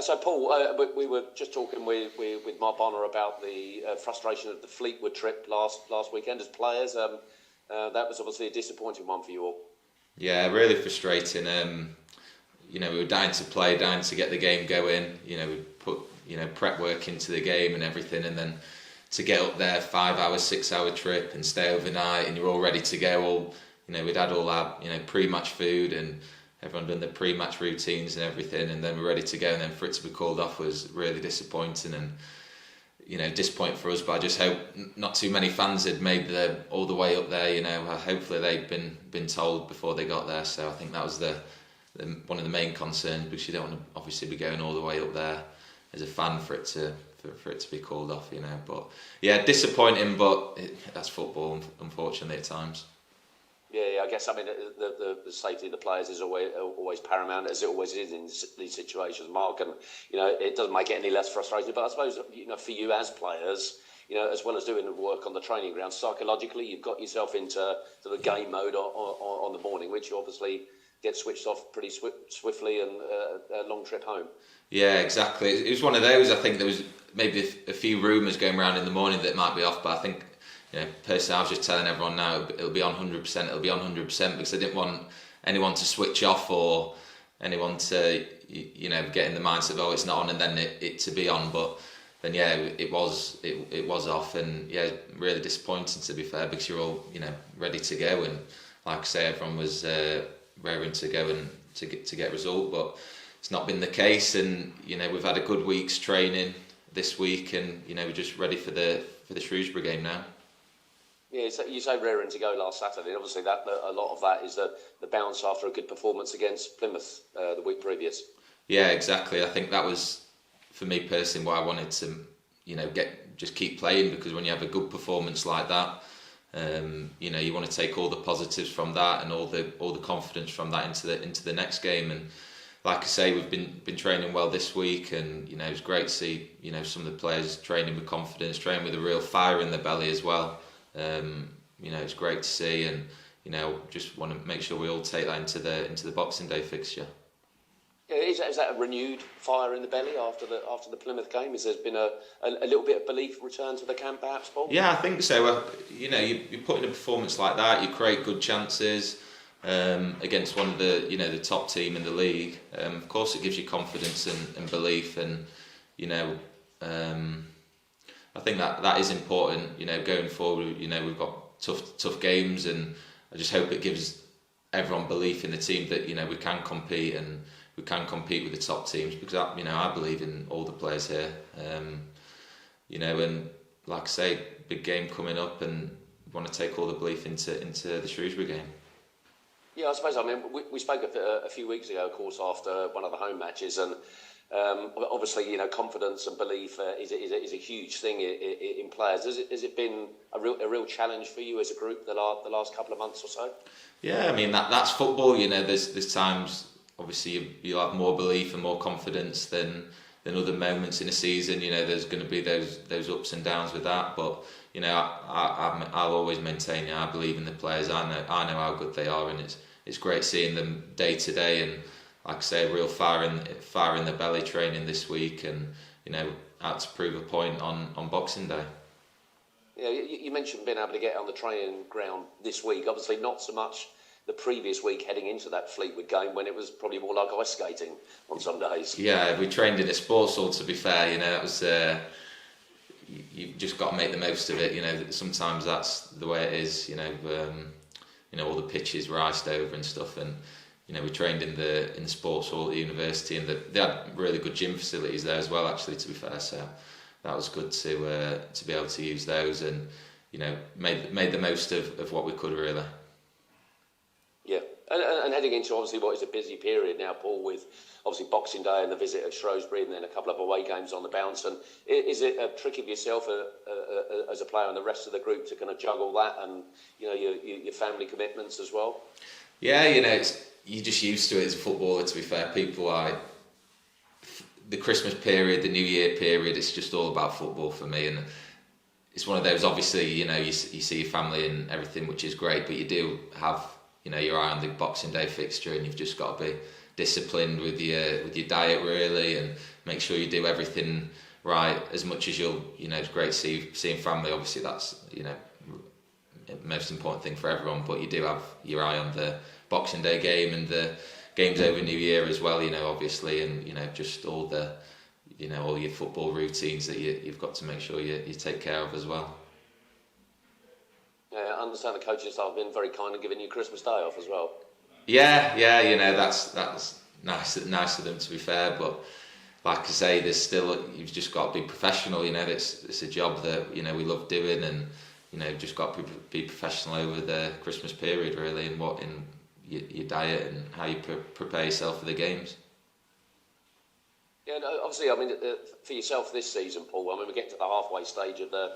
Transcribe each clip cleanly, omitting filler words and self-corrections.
So, Paul, we were just talking with Mark Bonner about the frustration of the Fleetwood trip last weekend as players. That was obviously a disappointing one for you all. Yeah, really frustrating. We were dying to play, dying to get the game going. We put prep work into the game and everything, and then to get up there, 5 hour, 6 hour trip and stay overnight, and you're all ready to go. We'd had all our pre-match food and everyone done the pre-match routines and everything, and then we're ready to go, and then for it to be called off was really disappointing, and disappointing for us. But I just hope not too many fans had made all the way up there. Hopefully they'd been told before they got there. So I think that was the one of the main concerns, because you don't want to obviously be going all the way up there as a fan for it to be called off. But yeah, disappointing. But that's football, unfortunately, at times. Yeah, I guess the safety of the players is always paramount, as it always is in these situations, Mark. And it doesn't make it any less frustrating. But I suppose for you as players, as well as doing the work on the training ground, psychologically you've got yourself into the game mode on the morning, which you obviously get switched off pretty swiftly, and a long trip home. Yeah, exactly. It was one of those. I think there was maybe a few rumours going around in the morning that it might be off, but I think. Personally, I was just telling everyone now it'll be on 100%. It'll be on 100% because I didn't want anyone to switch off or anyone to get in the mindset of, oh, it's not on, and then it to be on. But then it was off, and really disappointing, to be fair, because you're all ready to go, and like I say, everyone was raring to go and to get a result, but it's not been the case. And we've had a good week's training this week, and we're just ready for the Shrewsbury game now. Yeah, you say raring to go last Saturday. Obviously, that a lot of that is the bounce after a good performance against Plymouth the week previous. Yeah, exactly. I think that was, for me personally, why I wanted to, just keep playing, because when you have a good performance like that, you want to take all the positives from that and all the confidence from that into the next game. And like I say, we've been training well this week, and it was great to see some of the players training with confidence, training with a real fire in their belly as well. It's great to see, and just want to make sure we all take that into the Boxing Day fixture. Yeah, is that a renewed fire in the belly after the Plymouth game? Has there been a little bit of belief return to the camp, perhaps, Paul? Yeah, I think so. You put in a performance like that, you create good chances against one of the top team in the league. Of course, it gives you confidence and belief, and I think that is important, going forward. We've got tough games, and I just hope it gives everyone belief in the team that we can compete, and we can compete with the top teams, because I believe in all the players here. And like I say, big game coming up, and want to take all the belief into the Shrewsbury game. Yeah, I suppose. We spoke a few weeks ago, of course, after one of the home matches, and obviously, confidence and belief is a huge thing in players. Has it been a real challenge for you as a group the last couple of months or so? Yeah, that's football. There's times, obviously, you'll have more belief and more confidence than other moments in a season. There's going to be those ups and downs with that, but I'll always maintain. I believe in the players. I know how good they are, and it's great seeing them day to day, and like I say, a real fire in the belly training this week, and out to prove a point on Boxing Day. Yeah, you mentioned being able to get on the training ground this week. Obviously, not so much the previous week heading into that Fleetwood game, when it was probably more like ice skating on some days. Yeah, we trained in a sports hall, to be fair. It was you've just got to make the most of it. Sometimes that's the way it is. All the pitches were iced over and stuff, and we trained in the sports hall at the university, and they had really good gym facilities there as well, actually, to be fair. So that was good to be able to use those, and made the most of what we could, really. Yeah, and heading into obviously what is a busy period now, Paul, with obviously Boxing Day and the visit of Shrewsbury, and then a couple of away games on the bounce. And is it a trick of yourself as a player and the rest of the group to kind of juggle that and your family commitments as well? Yeah, you're just used to it as a footballer, to be fair. People the Christmas period, the New Year period, it's just all about football for me, and it's one of those, obviously, you see your family and everything, which is great, but you do have, your eye on the Boxing Day fixture, and you've just got to be disciplined with your diet really, and make sure you do everything right as much as you'll, it's great seeing family. Obviously that's, most important thing for everyone, but you do have your eye on the Boxing Day game and the games over New Year as well, obviously, and just all the all your football routines that you've got to make sure you take care of as well. Yeah, I understand the coaching staff have been very kind and giving you Christmas Day off as well. Yeah, that's nice of them, to be fair, but like I say, there's still, you've just got to be professional. It's a job that we love doing, and just got to be professional over the Christmas period really, and what in your diet and how you prepare yourself for the games. Yeah, no, obviously, I mean, for yourself this season, Paul, we get to the halfway stage of the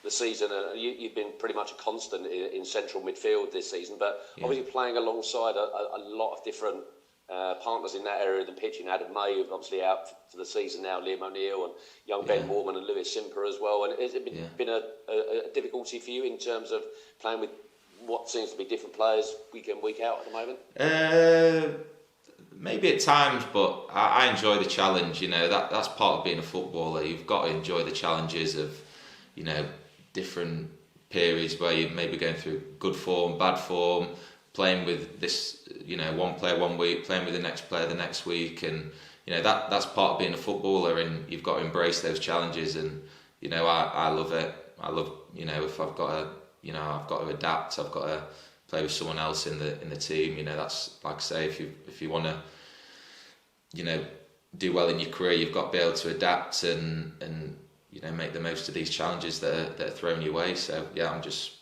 season, and you've been pretty much a constant in central midfield this season, but obviously playing alongside a lot of different partners in that area of the pitch. Adam May, who's obviously out for the season now, Liam O'Neill, and young Ben Moorman and Lewis Simper as well. And has it been a difficulty for you in terms of playing with what seems to be different players week in, week out at the moment? Maybe at times, but I enjoy the challenge. That's part of being a footballer. You've got to enjoy the challenges of, different periods where you may be going through good form, bad form, playing with this, one player one week, playing with the next player the next week, and that's part of being a footballer, and you've got to embrace those challenges. And I love it. I love if I've got to adapt, I've got to play with someone else in the team. That's like I say, if you want to do well in your career, you've got to be able to adapt and make the most of these challenges that are thrown your way. So yeah, I'm just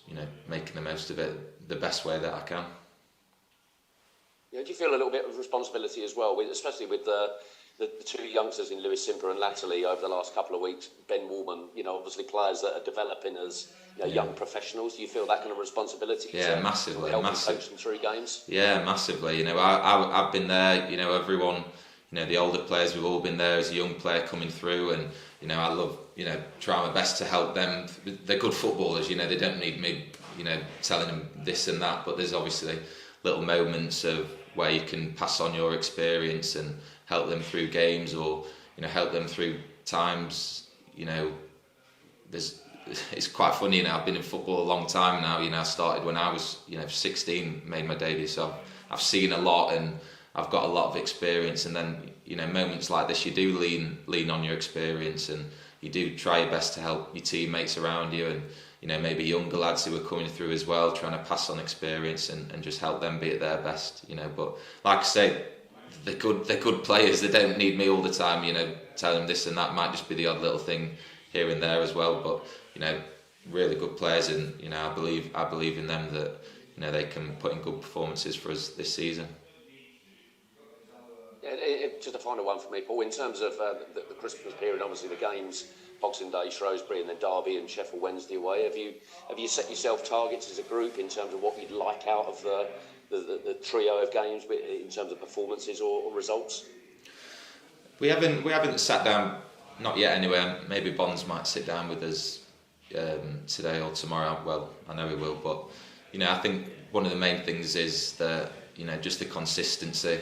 making the most of it the best way that I can. Yeah, do you feel a little bit of responsibility as well, especially with the two youngsters in Lewis Simper and latterly over the last couple of weeks, Ben Woolman, obviously players that are developing as young professionals? Do you feel that kind of responsibility? Yeah, massively. Help coach them through games? Yeah, massively. I've been there. Everyone, the older players, we've all been there as a young player coming through, and I love trying my best to help them. They're good footballers. They don't need me telling them this and that, but there's obviously little moments of where you can pass on your experience and help them through games, or help them through times. It's quite funny. I've been in football a long time now. I started when I was 16, made my debut, so I've seen a lot and I've got a lot of experience. And then moments like this, you do lean on your experience, and you do try your best to help your teammates around you, and maybe younger lads who are coming through as well, trying to pass on experience and just help them be at their best. But like I say, they're good players. They don't need me all the time, telling them this and that. Might just be the odd little thing here and there as well. But really good players, and I believe in them that they can put in good performances for us this season. Yeah, just a final one for me, Paul. In terms of the Christmas period, obviously the games, Boxing Day, Shrewsbury, and then Derby and Sheffield Wednesday away. Have you set yourself targets as a group in terms of what you'd like out of the trio of games in terms of performances or results? We haven't sat down, not yet anyway. Maybe Bonds might sit down with us today or tomorrow. Well, I know he will, but I think one of the main things is that just the consistency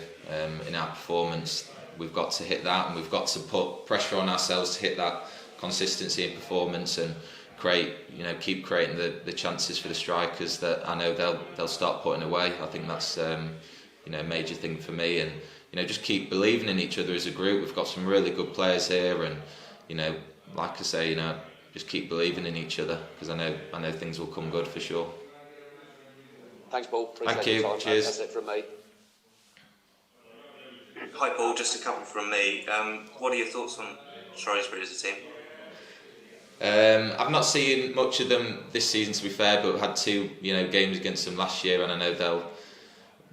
in our performance. We've got to hit that, and we've got to put pressure on ourselves to hit that consistency in performance, and keep creating the chances for the strikers that I know they'll start putting away. I think that's a major thing for me, and just keep believing in each other as a group. We've got some really good players here, and like I say, just keep believing in each other, because I know things will come good for sure. Thanks, Paul. Appreciate Thank you. Your time. Cheers. That's it from me. Hi Paul, just a couple from me. What are your thoughts on Shrewsbury as a team? I've not seen much of them this season, to be fair, but we've had two games against them last year, and I know the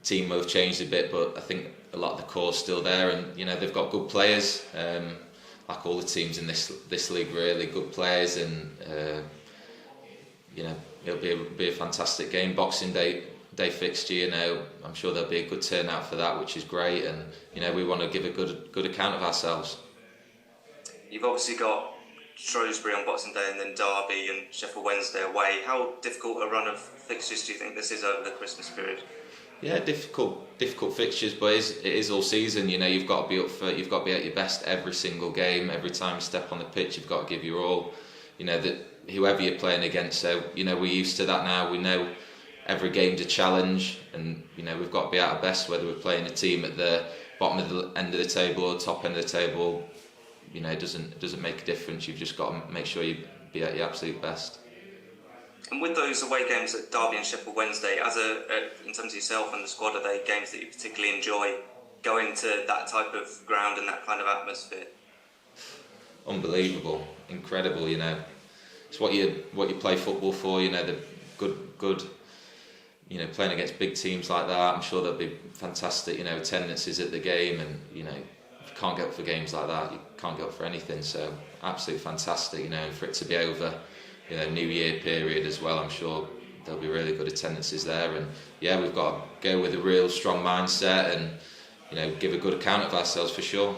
team will have changed a bit, but I think a lot of the core's still there, and they've got good players, like all the teams in this league, really good players, and it'll be a fantastic game. Boxing Day fixture, I'm sure there'll be a good turnout for that, which is great, and we want to give a good account of ourselves. You've obviously got Shrewsbury on Boxing Day, and then Derby and Sheffield Wednesday away. How difficult a run of fixtures do you think this is over the Christmas period? Yeah, difficult fixtures, but it is all season. You know, you've got to be at your best every single game. Every time you step on the pitch, you've got to give your all. You know, that whoever you're playing against. So, you know, we're used to that now. We know every game's a challenge, and you know, we've got to be at our best, whether we're playing a team at the bottom of the end of the table or top end of the table. You know, it doesn't make a difference. You've just got to make sure you be at your absolute best. And with those away games at Derby and Sheffield Wednesday, in terms of yourself and the squad, are they games that you particularly enjoy going to that type of ground and that kind of atmosphere? Unbelievable, incredible. You know, it's what you play football for. You know, the good. You know, playing against big teams like that, I'm sure there'll be fantastic. You know, attendances at the game, and you know, if you can't get up for games like that, you can't get up for anything. So, absolutely fantastic. You know, and for it to be over. You know, New Year period as well, I'm sure there'll be really good attendances there, and yeah, we've got to go with a real strong mindset and, you know, give a good account of ourselves for sure.